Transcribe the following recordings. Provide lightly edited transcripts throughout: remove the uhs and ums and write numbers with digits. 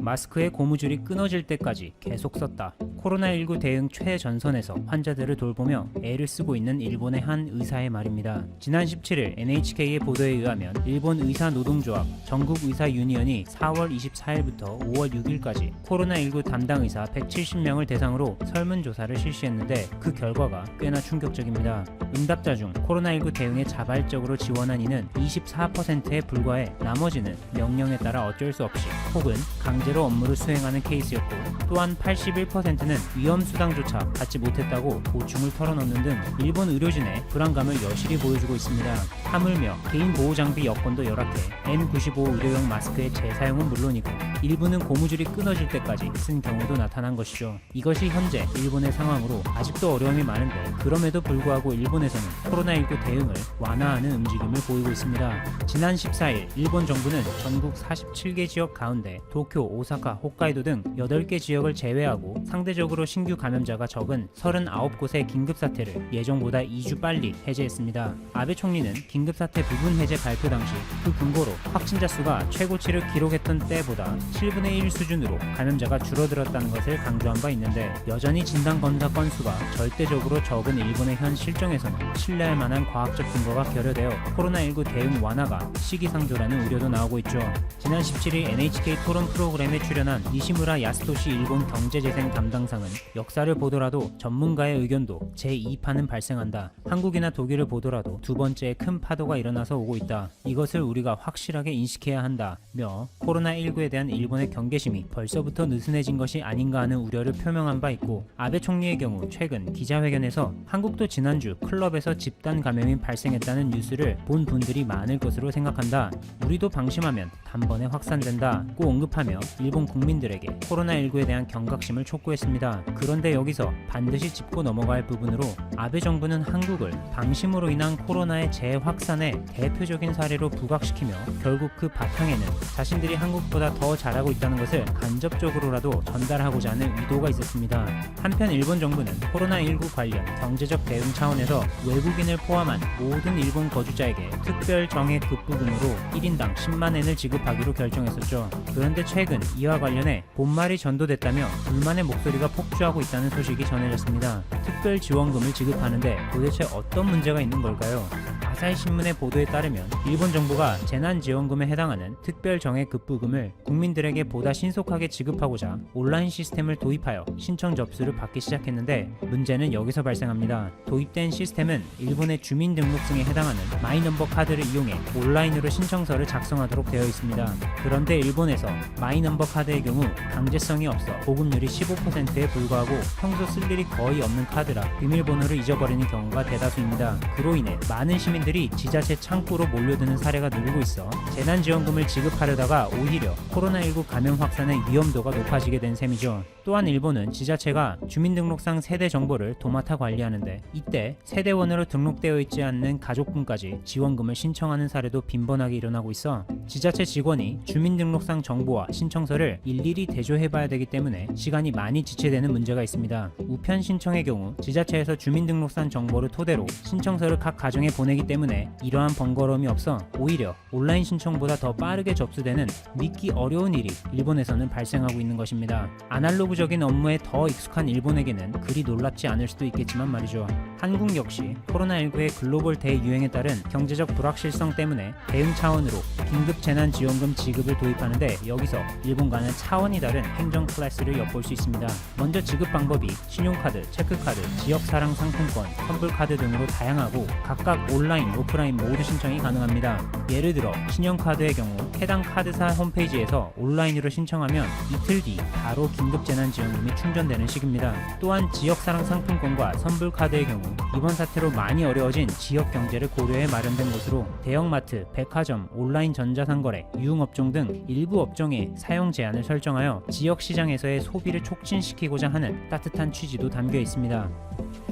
마스크의 고무줄이 끊어질 때까지 계속 썼다. 코로나19 대응 최전선에서 환자들을 돌보며 애를 쓰고 있는 일본의 한 의사의 말입니다. 지난 17일 NHK의 보도에 의하면 일본 의사노동조합 전국의사유니언이 4월 24일부터 5월 6일까지 코로나19 담당 의사 170명을 대상으로 설문조사를 실시했는데 그 결과가 꽤나 충격적입니다. 응답자 중 코로나19 대응에 자발적으로 지원한 이는 24%에 불과해 나머지는 명령에 따라 어쩔 수 없이 혹은 강제로 업무를 수행하는 케이스였고, 또한 81%는 위험수당조차 받지 못했다고 고충을 털어놓는 등 일본 의료진의 불안감을 여실히 보여주고 있습니다. 하물며 개인 보호장비 여건도 열악해 N95 의료용 마스크의 재사용은 물론이고 일부는 고무줄이 끊어질 때까지 쓴 경우도 나타난 것이죠. 이것이 현재 일본의 상황으로 아직도 어려움이 많은데, 그럼에도 불구하고 일본에서는 코로나19 대응을 완화하는 움직임을 보이고 있습니다. 지난 14일 일본 정부는 전국 47개 지역 가운데 도쿄, 오사카, 홋카이도 등 8개 지역을 제외하고 상대적으로 신규 감염자가 적은 39곳의 긴급사태를 예정보다 2주 빨리 해제했습니다. 아베 총리는 긴급사태 부분 해제 발표 당시 그 근거로 확진자 수가 최고치를 기록했던 때보다 7분의 1 수준으로 감염자가 줄어들었다는 것을 강조한 바 있는데, 여전히 진단검사 건수가 절대적으로 적은 일본의 현 실정에서는 신뢰할 만한 과학적 근거가 결여되어 코로나19 대응 완화가 시기상조라는 우려도 나오고 있죠. 지난 17일 NHK 토론 프로그램에 출연한 니시무라 야스토시 일본 경제재생 담당상은 역사를 보더라도 전문가의 의견도 제2파는 발생한다. 한국이나 독일을 보더라도 두 번째의 큰 파도가 일어나서 오고 있다. 이것을 우리가 확실하게 인식해야 한다며 코로나19에 대한 일본의 경계심이 벌써부터 느슨해진 것이 아닌가 하는 우려를 표명한 바 있고, 아베 총리의 경우 최근 기자회견에서 한국도 지난주 클럽에서 집단 감염이 발생했다는 뉴스를 본 분들이 많을 것으로 생각한다. 우리도 방심하면 단번에 확산된다고 언급하며 일본 국민들에게 코로나19에 대한 경각심을 촉구했습니다. 그런데 여기서 반드시 짚고 넘어갈 부분으로, 아베 정부는 한국을 방심으로 인한 코로나의 재확산의 대표적인 사례로 부각시키며 결국 그 바탕에는 자신들이 한국보다 더 잘하고 있다는 것을 간접적으로라도 전달하고자 하는 의도가 있었습니다. 한편 일본 정부는 코로나19 관련 경제적 대응 차원에서 외국인을 포함한 모든 일본 거주자에게 특별 정액 급부금으로 1인당 10만 엔을 지급하기로 결정했었죠. 그런데 최근 이와 관련해 본말이 전도됐다며 불만의 목소리가 폭주하고 있다는 소식이 전해졌습니다. 특별 지원금을 지급하는데 도대체 어떤 문제가 있는 걸까요? 아사히 신문의 보도에 따르면 일본 정부가 재난지원금에 해당하는 특별 정액 급부금을 국민들에게 보다 신속하게 지급하고자 온라인 시스템을 도입하여 신청 접수를 받기 시작했는데, 문제는 여기서 발생합니다. 도입된 시스템은 일본의 주민등록증에 해당하는 마이넘버 카드를 이용해 온라인으로 신청서를 작성하도록 되어 있습니다. 그런데 일본에서 마이넘버 카드의 경우 강제성이 없어 보급률이 15%에 불과하고 평소 쓸 일이 거의 없는 카드라 비밀번호를 잊어버리는 경우가 대다수입니다. 그로 인해 많은 시민들이 지자체 창구로 몰려드는 사례가 늘고 있어 재난지원금을 지급하려다가 오히려 코로나19 감염 확산의 위험도가 높아지게 된 셈이죠. 또한 일본은 지자체가 주민등록상 세대 정보를 도맡아 관리하는데, 이때 세대원으로 등록되어 있지 않는 가족분까지 지원금을 신청하는 사례도 빈번하게 일어나고 있어 지자체 직원이 주민등록상 정보와 신청서를 일일이 대조해봐야 되기 때문에 시간이 많이 지체되는 문제가 있습니다. 우편 신청의 경우 지자체에서 주민등록상 정보를 토대로 신청서를 각 가정에 보내기 때문에 이러한 번거로움이 없어 오히려 온라인 신청보다 더 빠르게 접수되는 믿기 어려운 일이 일본에서는 발생하고 있는 것입니다. 아날로그적인 업무에 더 익숙한 일본에게는 그리 놀랍지 않을 수도 있겠지만 말이죠. 한국 역시 코로나19의 글로벌 대유행에 따른 경제적 불확실성 때문에 대응 차원으로 긴급 재난지원금 지급을 도입하는데, 여기서 일본과는 차원이 다른 행정 클래스를 엿볼 수 있습니다. 먼저 지급 방법이 신용카드, 체크카드, 지역사랑 상품권, 선불카드 등으로 다양하고 각각 온라인, 오프라인 모두 신청이 가능합니다. 예를 들어 신용카드의 경우 해당 카드사 홈페이지에서 온라인으로 신청하면 이틀 뒤 바로 긴급재난지원금이 충전되는 식입니다. 또한 지역사랑 상품권과 선불카드의 경우 이번 사태로 많이 어려워진 지역 경제를 고려해 마련된 것으로 대형마트, 백화점, 온라인 전자상거래, 유흥업종 등 일부 업종에 사용 제한을 설정하여 지역 시장에서의 소비를 촉진시키고자 하는 따뜻한 취지도 담겨 있습니다.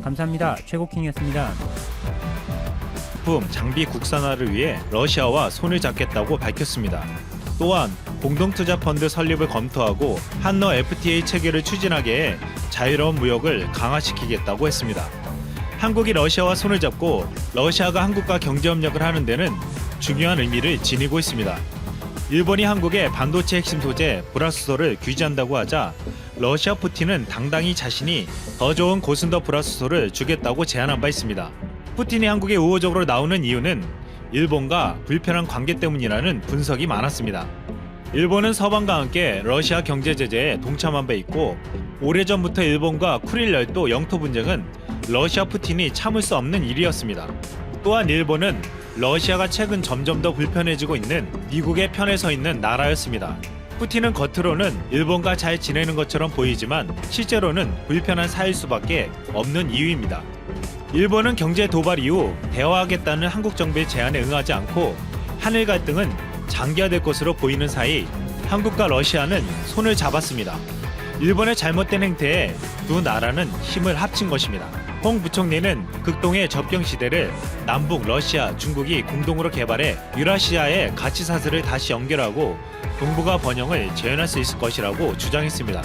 감사합니다. 최고킹이었습니다. 부품 장비 국산화를 위해 러시아와 손을 잡겠다고 밝혔습니다. 또한 공동투자펀드 설립을 검토하고 한러 FTA 체결을 추진하게 해 자유로운 무역을 강화시키겠다고 했습니다. 한국이 러시아와 손을 잡고 러시아가 한국과 경제협력을 하는 데는 중요한 의미를 지니고 있습니다. 일본이 한국의 반도체 핵심 소재 불화수소를 규제한다고 하자 러시아 푸틴은 당당히 자신이 더 좋은 고순도 불화수소를 주겠다고 제안한 바 있습니다. 푸틴이 한국에 우호적으로 나오는 이유는 일본과 불편한 관계 때문이라는 분석이 많았습니다. 일본은 서방과 함께 러시아 경제 제재에 동참한 바 있고 오래전부터 일본과 쿠릴 열도 영토 분쟁은 러시아 푸틴이 참을 수 없는 일이었습니다. 또한 일본은 러시아가 최근 점점 더 불편해지고 있는 미국의 편에 서 있는 나라였습니다. 푸틴은 겉으로는 일본과 잘 지내는 것처럼 보이지만 실제로는 불편한 사이일 수밖에 없는 이유입니다. 일본은 경제 도발 이후 대화하겠다는 한국 정부의 제안에 응하지 않고 한일 갈등은 장기화될 것으로 보이는 사이 한국과 러시아는 손을 잡았습니다. 일본의 잘못된 행태에 두 나라는 힘을 합친 것입니다. 홍 부총리는 극동의 접경 시대를 남북, 러시아, 중국이 공동으로 개발해 유라시아의 가치 사슬을 다시 연결하고 동북아 번영을 재현할 수 있을 것이라고 주장했습니다.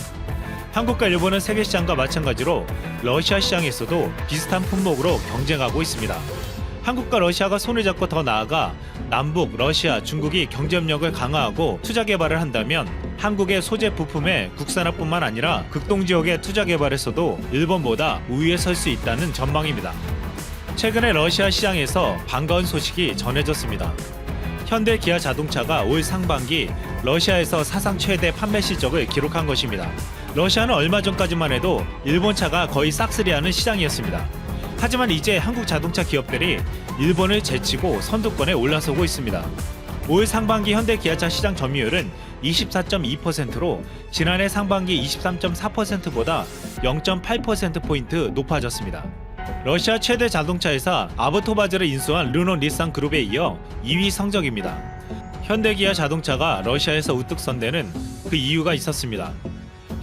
한국과 일본은 세계 시장과 마찬가지로 러시아 시장에서도 비슷한 품목으로 경쟁하고 있습니다. 한국과 러시아가 손을 잡고 더 나아가 남북, 러시아, 중국이 경제협력을 강화하고 투자 개발을 한다면 한국의 소재 부품의 국산화뿐만 아니라 극동 지역의 투자 개발에서도 일본보다 우위에 설 수 있다는 전망입니다. 최근에 러시아 시장에서 반가운 소식이 전해졌습니다. 현대 기아 자동차가 올 상반기 러시아에서 사상 최대 판매 실적을 기록한 것입니다. 러시아는 얼마 전까지만 해도 일본 차가 거의 싹쓸이하는 시장이었습니다. 하지만 이제 한국 자동차 기업들이 일본을 제치고 선두권에 올라서고 있습니다. 올 상반기 현대 기아차 시장 점유율은 24.2%로 지난해 상반기 23.4%보다 0.8%포인트 높아졌습니다. 러시아 최대 자동차 회사 아브토바즈를 인수한 르노 닛산 그룹에 이어 2위 성적입니다. 현대기아 자동차가 러시아에서 우뚝 선 데는 그 이유가 있었습니다.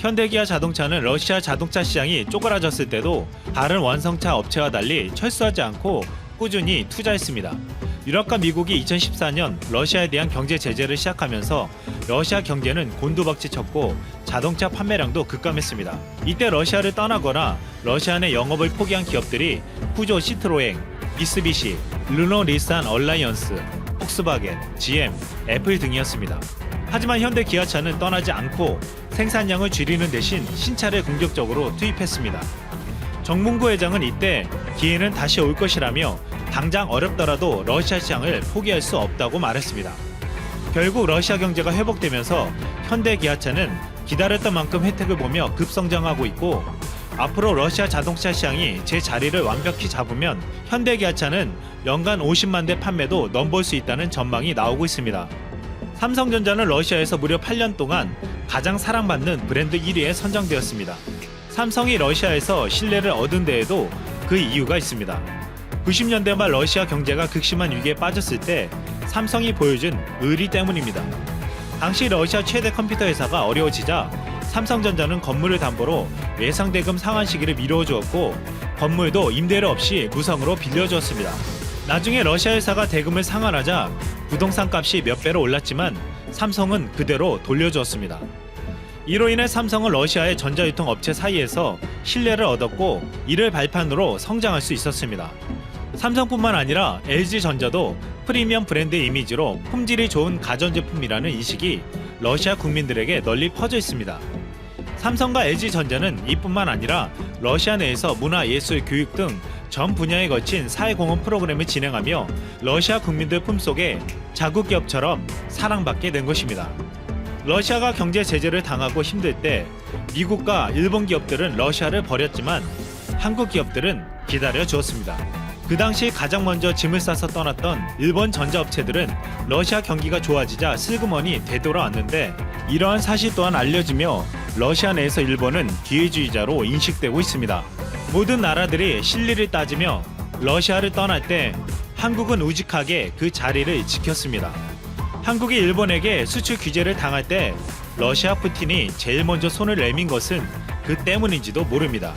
현대기아 자동차는 러시아 자동차 시장이 쪼그라졌을 때도 다른 완성차 업체와 달리 철수하지 않고 꾸준히 투자했습니다. 유럽과 미국이 2014년 러시아에 대한 경제 제재를 시작하면서 러시아 경제는 곤두박질쳤고 자동차 판매량도 급감했습니다. 이때 러시아를 떠나거나 러시아 내 영업을 포기한 기업들이 푸조 시트로엥, 미쓰비시, 르노 닛산 얼라이언스, 폭스바겐, GM, 애플 등이었습니다. 하지만 현대 기아차는 떠나지 않고 생산량을 줄이는 대신 신차를 공격적으로 투입했습니다. 정문구 회장은 이때 기회는 다시 올 것이라며 당장 어렵더라도 러시아 시장을 포기할 수 없다고 말했습니다. 결국 러시아 경제가 회복되면서 현대 기아차는 기다렸던 만큼 혜택을 보며 급성장하고 있고 앞으로 러시아 자동차 시장이 제 자리를 완벽히 잡으면 현대 기아차는 연간 50만 대 판매도 넘볼 수 있다는 전망이 나오고 있습니다. 삼성전자는 러시아에서 무려 8년 동안 가장 사랑받는 브랜드 1위에 선정되었습니다. 삼성이 러시아에서 신뢰를 얻은 데에도 그 이유가 있습니다. 90년대 말 러시아 경제가 극심한 위기에 빠졌을 때 삼성이 보여준 의리 때문입니다. 당시 러시아 최대 컴퓨터 회사가 어려워지자 삼성전자는 건물을 담보로 예상대금 상환 시기를 미루어 주었고 건물도 임대료 없이 무상으로 빌려주었습니다. 나중에 러시아 회사가 대금을 상환하자 부동산 값이 몇 배로 올랐지만 삼성은 그대로 돌려주었습니다. 이로 인해 삼성은 러시아의 전자유통 업체 사이에서 신뢰를 얻었고 이를 발판으로 성장할 수 있었습니다. 삼성뿐만 아니라 LG전자도 프리미엄 브랜드 이미지로 품질이 좋은 가전제품이라는 인식이 러시아 국민들에게 널리 퍼져 있습니다. 삼성과 LG전자는 이뿐만 아니라 러시아 내에서 문화, 예술, 교육 등 전 분야에 걸친 사회공헌 프로그램을 진행하며 러시아 국민들 품속에 자국 기업처럼 사랑받게 된 것입니다. 러시아가 경제 제재를 당하고 힘들 때 미국과 일본 기업들은 러시아를 버렸지만 한국 기업들은 기다려 주었습니다. 그 당시 가장 먼저 짐을 싸서 떠났던 일본 전자업체들은 러시아 경기가 좋아지자 슬그머니 되돌아왔는데 이러한 사실 또한 알려지며 러시아 내에서 일본은 기회주의자로 인식되고 있습니다. 모든 나라들이 실리를 따지며 러시아를 떠날 때 한국은 우직하게 그 자리를 지켰습니다. 한국이 일본에게 수출 규제를 당할 때 러시아 푸틴이 제일 먼저 손을 내민 것은 그 때문인지도 모릅니다.